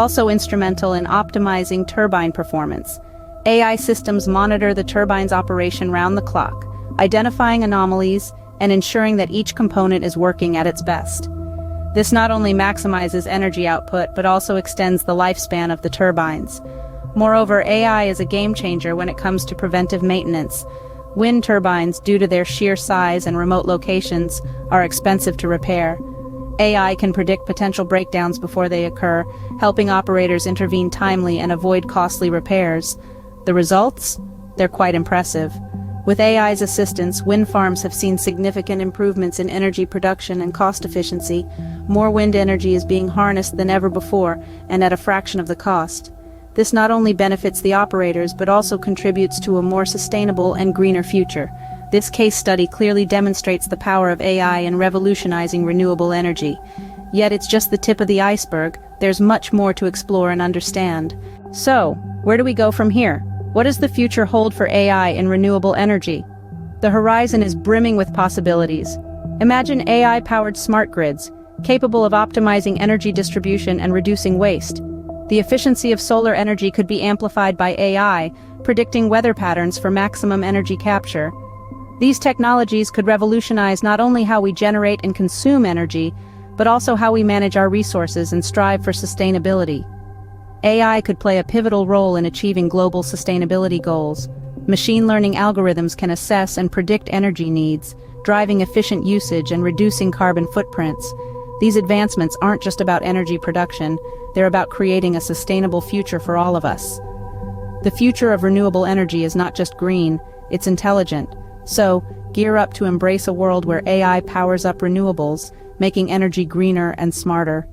Also instrumental in optimizing turbine performance. AI systems monitor the turbine's operation round the clock, identifying anomalies and ensuring that each component is working at its best. This not only maximizes energy output but also extends the lifespan of the turbines. Moreover, AI is a game changer when it comes to preventive maintenance. Wind turbines, due to their sheer size and remote locations, are expensive to repair. AI can predict potential breakdowns before they occur, helping operators intervene timely and avoid costly repairs. The results? They're quite impressive. With AI's assistance, wind farms have seen significant improvements in energy production and cost efficiency. More wind energy is being harnessed than ever before, and at a fraction of the cost. This not only benefits the operators but also contributes to a more sustainable and greener future. This case study clearly demonstrates the power of AI in revolutionizing renewable energy. Yet it's just the tip of the iceberg. There's much more to explore and understand. So, where do we go from here? What does the future hold for AI in renewable energy? The horizon is brimming with possibilities. Imagine AI-powered smart grids, capable of optimizing energy distribution and reducing waste. The efficiency of solar energy could be amplified by AI, predicting weather patterns for maximum energy capture. These technologies could revolutionize not only how we generate and consume energy, but also how we manage our resources and strive for sustainability. AI could play a pivotal role in achieving global sustainability goals. Machine learning algorithms can assess and predict energy needs, driving efficient usage and reducing carbon footprints. These advancements aren't just about energy production, they're about creating a sustainable future for all of us. The future of renewable energy is not just green, it's intelligent. So, gear up to embrace a world where AI powers up renewables, making energy greener and smarter.